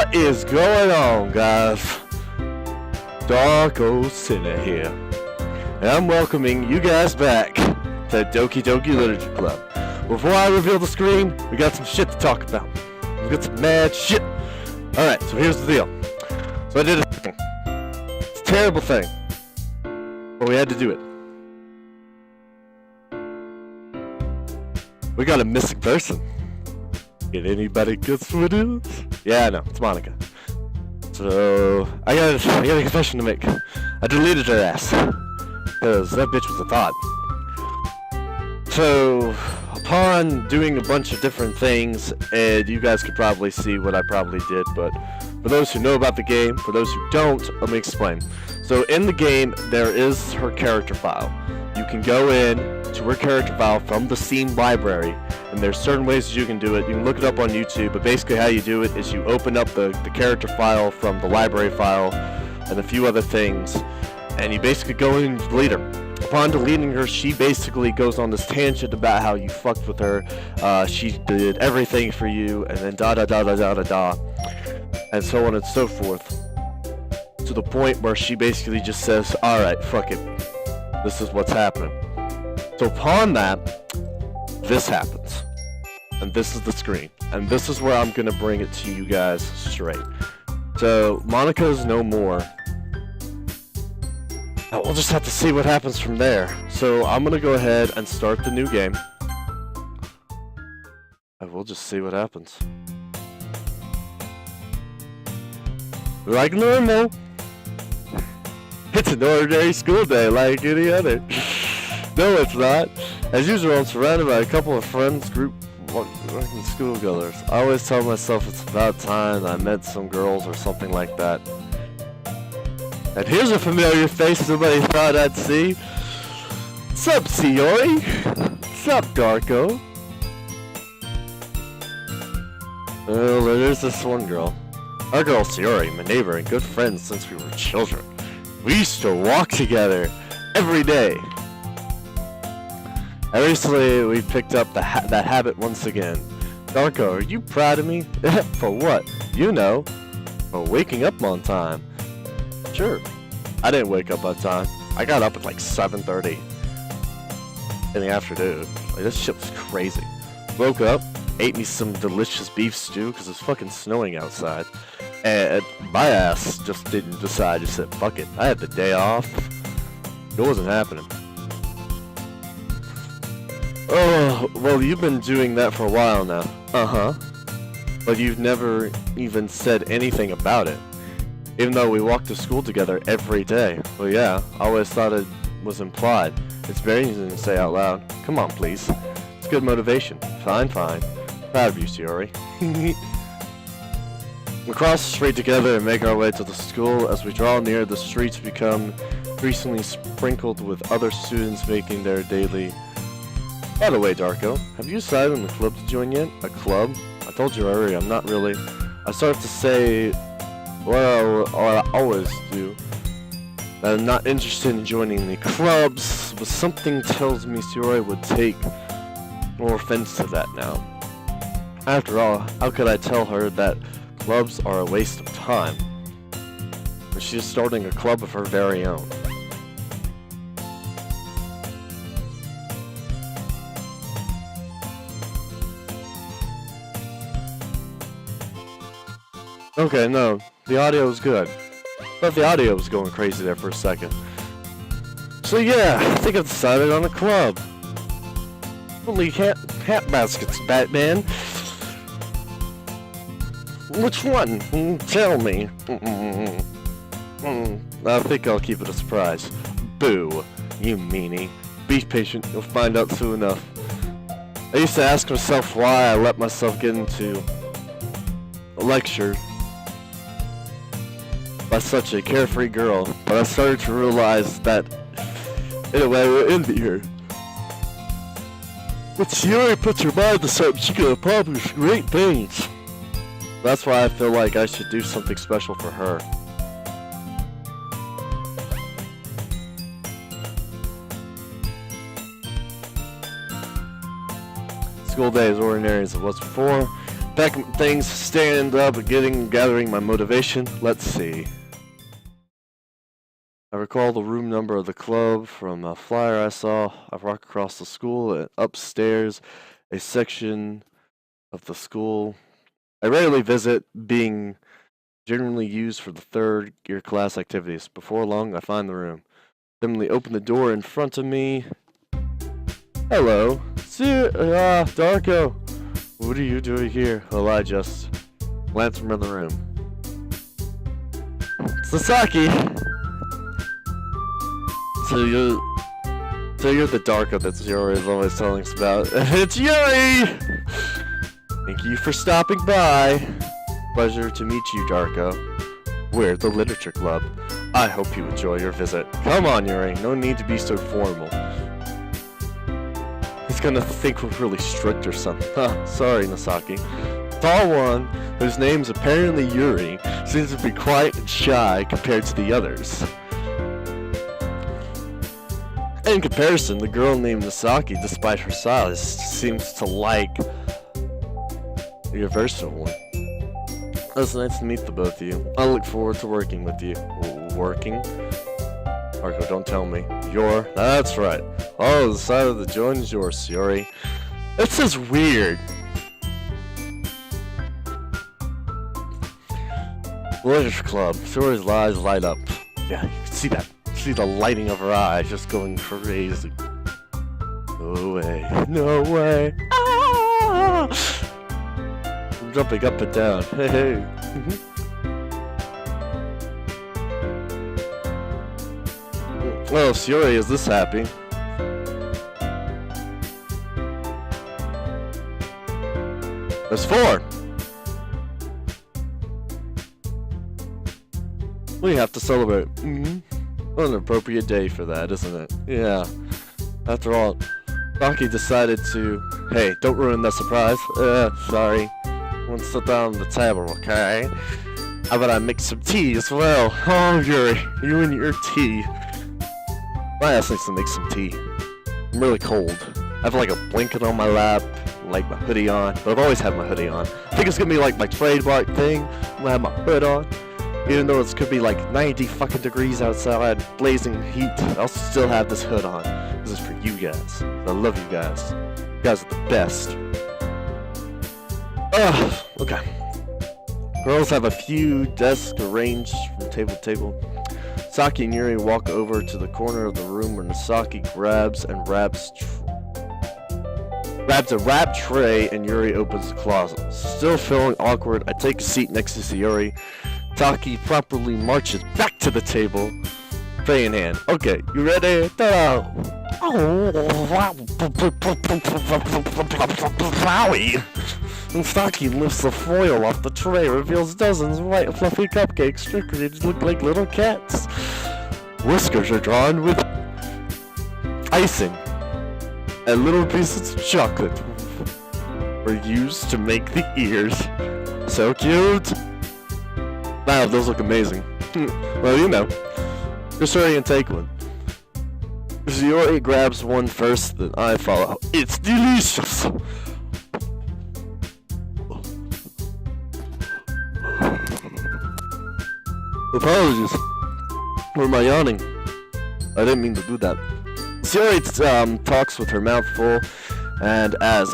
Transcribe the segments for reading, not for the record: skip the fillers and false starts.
What is going on, guys? Darko Sinner here, and I'm welcoming you guys back to Doki Doki Literature Club. Before I reveal the screen, we got some shit to talk about. We got some mad shit. Alright, so here's the deal. So I did a thing. It's a terrible thing, but we had to do it. We got a missing person. Did anybody guess who it is? Yeah, I know, it's Monica. So, I got a confession to make. I deleted her ass. Because that bitch was a thought. So, upon doing a bunch of different things, and you guys could probably see what I probably did, but for those who know about the game, for those who don't, let me explain. So, in the game, there is her character file. You can go in to her character file from the Steam library, and there's certain ways you can do it. You can look it up on YouTube, but basically how you do it is you open up the character file from the library file and a few other things, and you basically go in and delete her. Upon deleting her, she basically goes on this tangent about how you fucked with her, she did everything for you, and then da da da da da da da, and so on and so forth, to the point where she basically just says, alright, fuck it, this is what's happening. So upon that, this happens, and this is the screen, and this is where I'm gonna bring it to you guys straight. So Monica is no more. We'll just have to see what happens from there. So I'm gonna go ahead and start the new game, and we'll just see what happens. Like normal, it's an ordinary school day like any other. No, it's not. As usual, I'm surrounded by a couple of friends, group working schoolgoers. I always tell myself it's about time I met some girls or something like that. And here's a familiar face nobody thought I'd see. Sup, Siori? Sup, Darko? Well, there's this one girl. Our girl, Siori, my neighbor and good friends since we were children. We used to walk together every day. And recently, we picked up that habit once again. Darko, are you proud of me? For what? You know, for waking up on time. Sure. I didn't wake up on time. I got up at like 7:30 in the afternoon. Like, this shit was crazy. Woke up, ate me some delicious beef stew because it's fucking snowing outside. And my ass just didn't decide. Just said, fuck it. I had the day off. It wasn't happening. Oh, well, you've been doing that for a while now. Uh-huh. But you've never even said anything about it. Even though we walk to school together every day. Well, yeah, I always thought it was implied. It's very easy to say out loud. Come on, please. It's good motivation. Fine, fine. Proud of you, Siori. We cross the street together and make our way to the school. As we draw near, the streets become increasingly sprinkled with other students making their daily... By the way, Darko, have you decided on the club to join yet? A club? I told you earlier, I'm not really... I started to say, well, or I always do, that I'm not interested in joining any clubs, but something tells me Siori would take more offense to that now. After all, how could I tell her that clubs are a waste of time? But she's starting a club of her very own. Okay, no, the audio is good. But the audio was going crazy there for a second. So yeah, I think I've decided on a club. Holy hat baskets, Batman. Which one? Tell me. I think I'll keep it a surprise. Boo, you meanie. Be patient, you'll find out soon enough. I used to ask myself why I let myself get into a lecture by such a carefree girl, but I started to realize that, in a way, we're in here. But Siori puts her mind to something, she can accomplish great things. That's why I feel like I should do something special for her. School day is ordinary as it was before. Pack things, stand up, gathering my motivation. Let's see. I recall the room number of the club from a flyer I saw. I walk across the school and upstairs, a section of the school I rarely visit, being generally used for the third year class activities. Before long, I find the room. Suddenly open the door in front of me. Hello. Darko. What are you doing here? Well, I just glanced around the room. Sasaki! So you're the Darko that Yuri is always telling us about. It's Yuri! Thank you for stopping by. Pleasure to meet you, Darko. We're the Literature Club. I hope you enjoy your visit. Come on, Yuri. No need to be so formal. He's gonna think we're really strict or something. Huh, sorry, Nasaki. Tall one, whose name's apparently Yuri, seems to be quiet and shy compared to the others. In comparison, the girl named Nasaki, despite her size, seems to like the versatile one. It's nice to meet the both of you. I look forward to working with you. Working? Marco, don't tell me. That's right. Oh, the side of the joint is yours, Yuri. This is weird. Literature Club. Yuri's eyes light up. Yeah, you can see that. See the lighting of her eyes just going crazy. No way. No way. Ah! I'm jumping up and down. Hey, hey. Well, Yuri, is this happy? There's 4. We have to celebrate. What an appropriate day for that, isn't it? Yeah. After all, Doki decided to... Hey, don't ruin the surprise. Sorry. I want to sit down at the table, okay? How about I make some tea as well? Oh, Yuri, you and your tea. My ass needs to make some tea. I'm really cold. I have like a blanket on my lap, like my hoodie on. But I've always had my hoodie on. I think it's gonna be like my trademark thing. I'm gonna have my hood on. Even though it could be like 90 fucking degrees outside, blazing heat, I'll still have this hood on. This is for you guys. I love you guys. You guys are the best. Ugh, okay. Girls have a few desks arranged from table to table. Saki and Yuri walk over to the corner of the room where Nasaki grabs a wrap tray and Yuri opens the closet. Still feeling awkward, I take a seat next to Yuri. Taki properly marches back to the table, tray in hand. Okay, you ready? Wowie! And Taki lifts the foil off the tray, reveals dozens of white fluffy cupcakes decorated to look like little cats. Whiskers are drawn with icing, and little pieces of chocolate were used to make the ears. So cute! Wow, those look amazing. Well, you know. Just hurry and take one. Yuri grabs one first, then I follow. It's delicious! Apologies for my yawning. I didn't mean to do that. Yuri talks with her mouth full, and has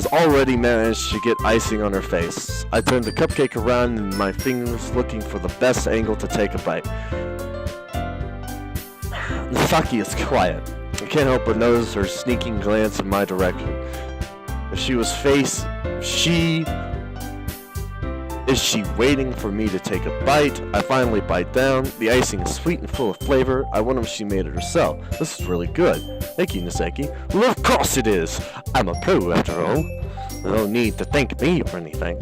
already managed to get icing on her face. I turn the cupcake around in my fingers, looking for the best angle to take a bite. Nasaki is quiet. I can't help but notice her sneaking glance in my direction. Is she waiting for me to take a bite? I finally bite down. The icing is sweet and full of flavor. I wonder if she made it herself. This is really good. Thank you, Nasaki. Well, of course it is. I'm a pro, after all. No need to thank me or anything.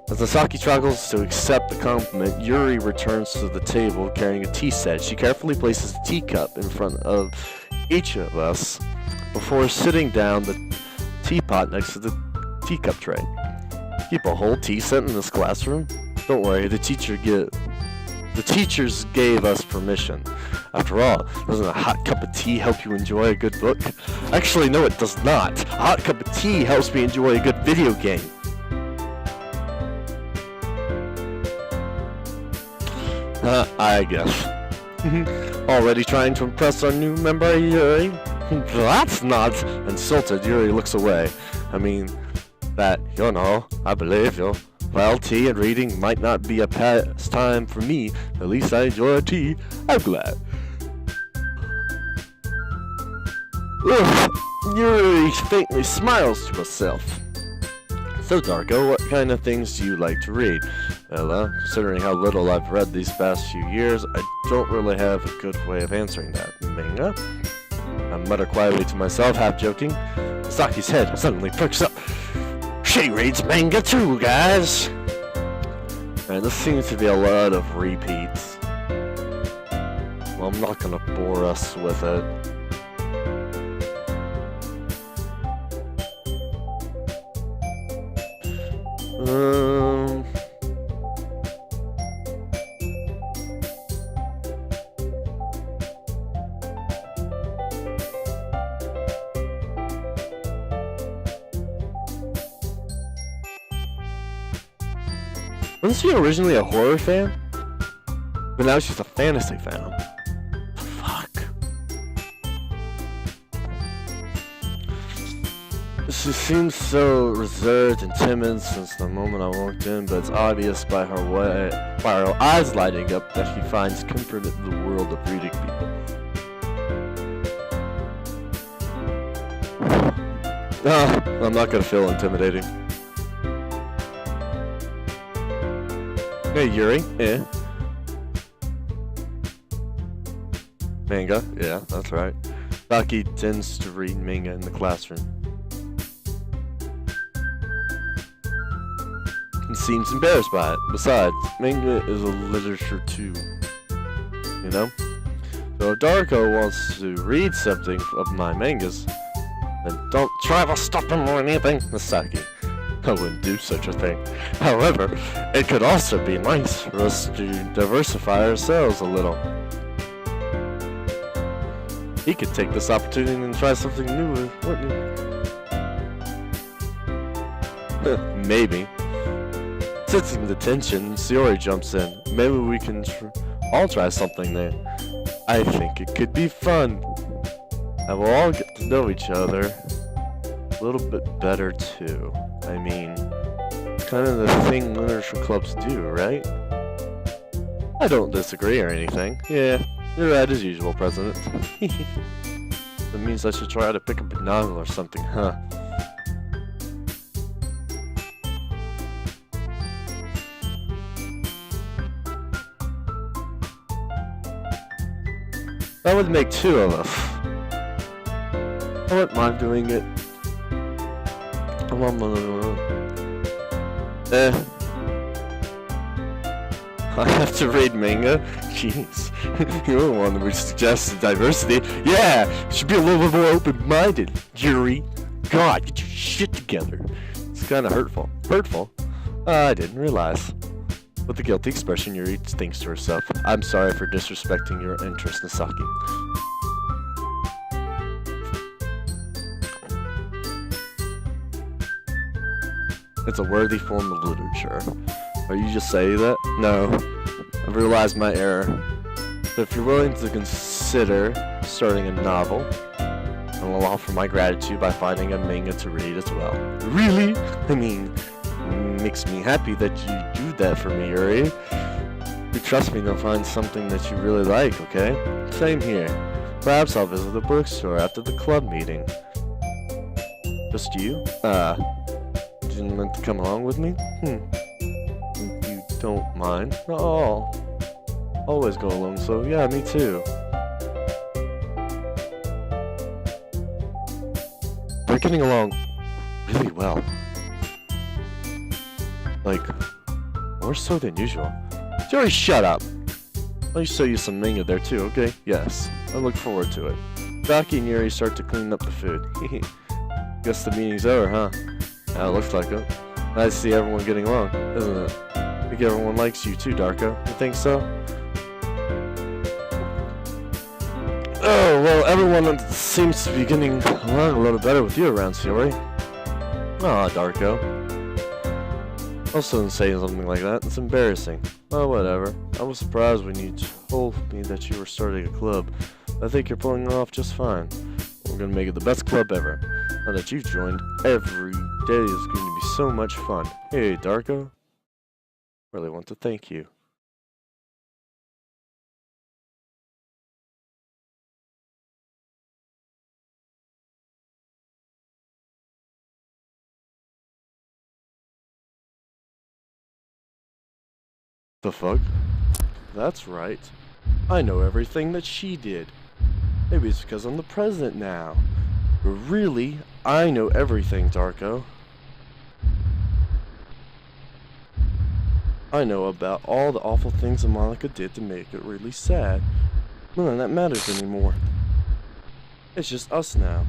As Nasaki struggles to accept the compliment, Yuri returns to the table carrying a tea set. She carefully places a teacup in front of each of us before sitting down the teapot next to the teacup tray. Keep a whole tea set in this classroom? Don't worry, the teachers gave us permission. After all, doesn't a hot cup of tea help you enjoy a good book? Actually, no, it does not. A hot cup of tea helps me enjoy a good video game. I guess. Already trying to impress our new member, Yuri? That's not... Insulted, Yuri looks away. I mean, that, you know, I believe you. Well, tea and reading might not be a pastime for me. At least I enjoy tea. I'm glad. Ugh. Yuri faintly smiles to herself. So, Darko, what kind of things do you like to read? Well, considering how little I've read these past few years, I don't really have a good way of answering that. Manga? I mutter quietly to myself, half joking. Saki's head suddenly perks up. She reads manga too, guys! And this seems to be a lot of repeats. Well, I'm not gonna bore us with it. Wasn't she originally a horror fan? But now she's a fantasy fan. Fuck. She seems so reserved and timid since the moment I walked in, but it's obvious by her eyes lighting up that she finds comfort in the world of reading people. I'm not gonna feel intimidating. Hey, Yuri. Yeah. Manga. Yeah, that's right. Doki tends to read manga in the classroom. He seems embarrassed by it. Besides, manga is a literature too. You know? So if Darko wants to read something of my mangas, then don't try to stop him or anything, Misaki. I wouldn't do such a thing. However, it could also be nice for us to diversify ourselves a little. He could take this opportunity and try something new, wouldn't he? Maybe. Sensing the tension, Shiori jumps in. Maybe we can all try something there. I think it could be fun. And we'll all get to know each other a little bit better too. I mean, it's kind of the thing literature clubs do, right? I don't disagree or anything. Yeah, you're right as usual, President. That means I should try to pick up a novel or something, huh? That would make two of us. I wouldn't mind doing it. I have to read manga? Jeez. You're the one who suggested diversity. Yeah! You should be a little bit more open-minded, Yuri. God, get your shit together. It's kinda hurtful. Hurtful? I didn't realize. With a guilty expression, Yuri thinks to herself, I'm sorry for disrespecting your interest, Misaki. It's a worthy form of literature. Are you just saying that? No. I've realized my error. But if you're willing to consider starting a novel, I will offer my gratitude by finding a manga to read as well. Really? I mean, it makes me happy that you do that for me, Yuri. You trust me to find something that you really like, okay? Same here. Perhaps I'll visit the bookstore after the club meeting. Just you? Didn't want to come along with me? If you don't mind. Oh, always go along, so yeah, me too. We're getting along really well. Like, more so than usual. Joey, shut up! Let me show you some manga there too, okay? Yes, I look forward to it. Doki and Yuri start to clean up the food. Guess the meeting's over, huh? Yeah, it looks like it. Nice to see everyone getting along, isn't it? I think everyone likes you too, Darko. You think so? Oh, well, everyone seems to be getting along a little better with you around, Shiori. Aw, Darko. Also, in saying something like that, it's embarrassing. Well, whatever. I was surprised when you told me that you were starting a club. I think you're pulling it off just fine. We're gonna make it the best club ever. Now that you've joined, every day is going to be so much fun. Hey, Darko. Really want to thank you. The fuck? That's right. I know everything that she did. Maybe it's because I'm the president now. But really, I know everything, Darko. I know about all the awful things that Monica did to make it really sad. None of that matters anymore. It's just us now.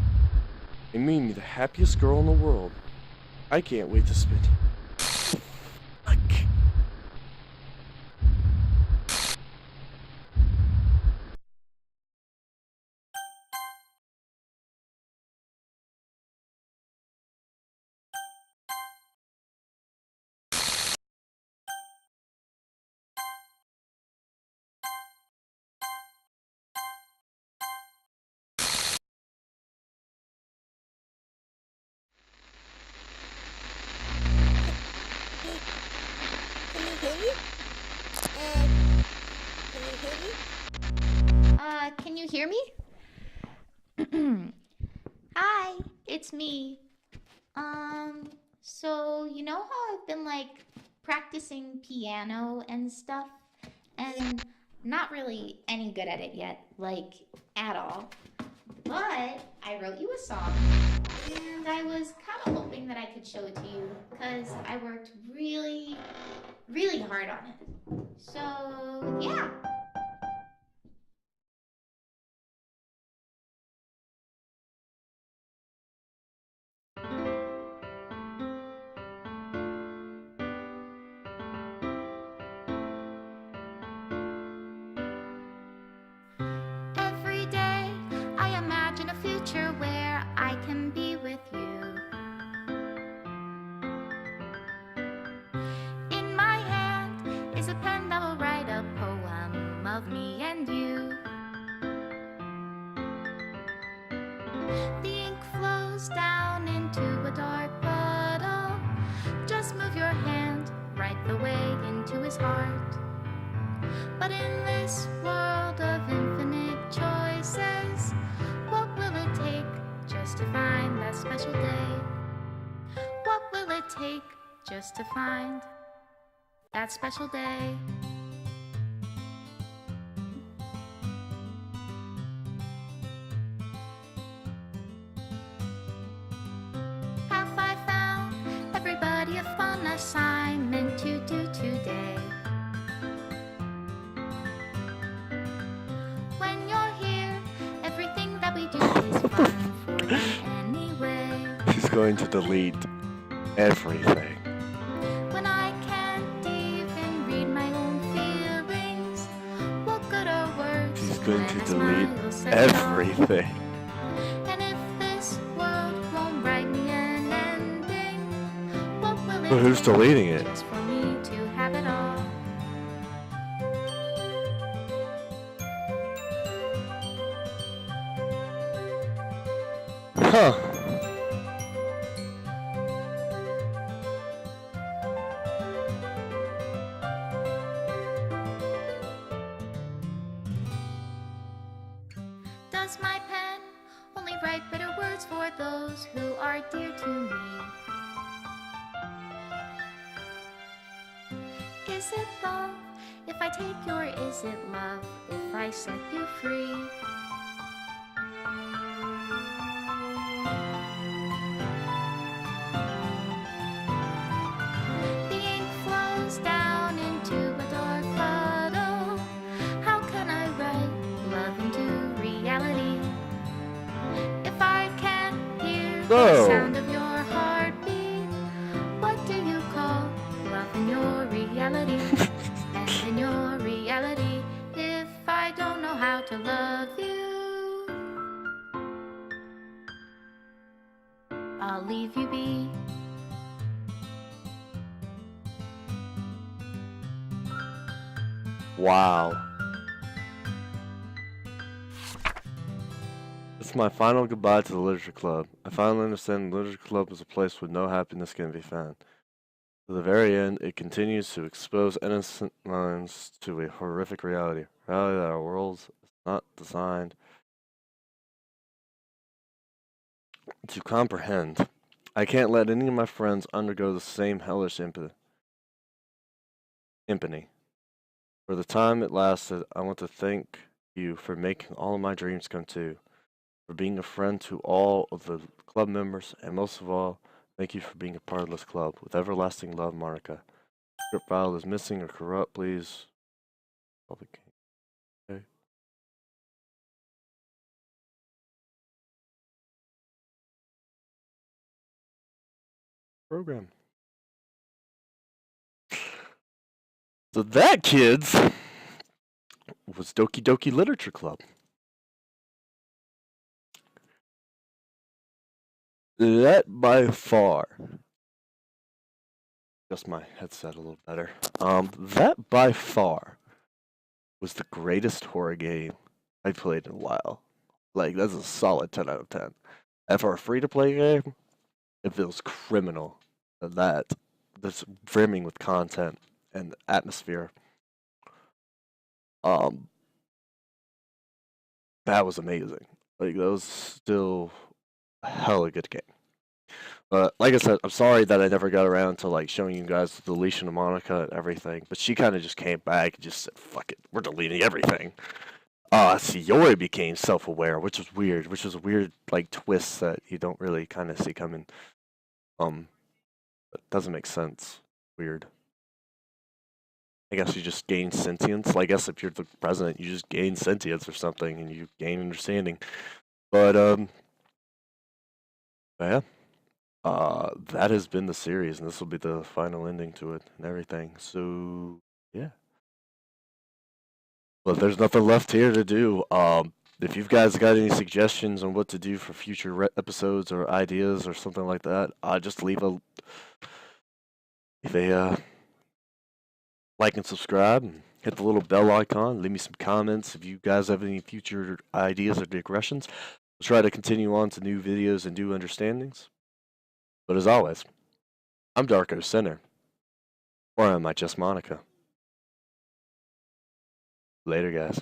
It made me the happiest girl in the world. I can't wait to spend. Fuck. Can you hear me? Can you hear me? Can you hear me? Hi, it's me. So you know how I've been like practicing piano and stuff, and not really any good at it yet, like at all. But I wrote you a song, and I was kind of hoping that I could show it to you, because I worked really, really hard on it. So, yeah. Every day I imagine a future where I can be with you. In my hand is a pen that will write a poem of me and you. The ink flows down into a dark puddle. Just move your hand right the way into his heart. But in this world of infinite choices, what will it take just to find that special day? What will it take just to find that special day? Have I found everybody a fun assignment to do today? When you're here, everything that we do is fun for you anyway. He's going to delete everything. When I can't even read my own feelings, what good are words? He's going to when a delete smile says it all? everything. And if this world won't write me an ending, what will it But who's take deleting it? just for me to have it all? Huh. Does my pen only write bitter words for those who are dear to me? Is it love if I take you, or is it love if I set you free? The ink flows down into a dark puddle. How can I write love into reality if I can't hear the No. sound of your heartbeat? What do you call love in your reality? And in your reality, if I don't know how to love you, I'll leave you be. Wow. It's my final goodbye to the Literature Club. I finally understand the Literature Club is a place where no happiness can be found. To the very end, it continues to expose innocent minds to a horrific reality. Reality that our world is not designed to comprehend. I can't let any of my friends undergo the same hellish impany. For the time it lasted, I want to thank you for making all of my dreams come true, for being a friend to all of the club members, and most of all, thank you for being a part of this club. With everlasting love, Monica. Script file is missing or corrupt, please. Okay. Program. So that, kids, was Doki Doki Literature Club. That by far, just my headset a little better. That by far was the greatest horror game I played in a while. Like, that's a solid 10 out of 10. And for a free-to-play game, it feels criminal that that's brimming with content and atmosphere. Um, that was amazing. Like, that was still a hella good game. But like I said, I'm sorry that I never got around to like showing you guys the deletion of Monica and everything. But she kind of just came back and just said, "Fuck it, we're deleting everything." Sayori became self-aware, which was weird. Which was a weird like twist that you don't really kind of see coming. It doesn't make sense. Weird. I guess you just gain sentience. Like, I guess if you're the president, you just gain sentience or something, and you gain understanding. But yeah. That has been the series, and this will be the final ending to it and everything. So, yeah. But there's nothing left here to do. If you guys got any suggestions on what to do for future episodes or ideas or something like that, just leave a like and subscribe and hit the little bell icon. Leave me some comments if you guys have any future ideas or digressions. We'll try to continue on to new videos and new understandings. But as always, I'm Darko Center. Or am I just Monica? Later, guys.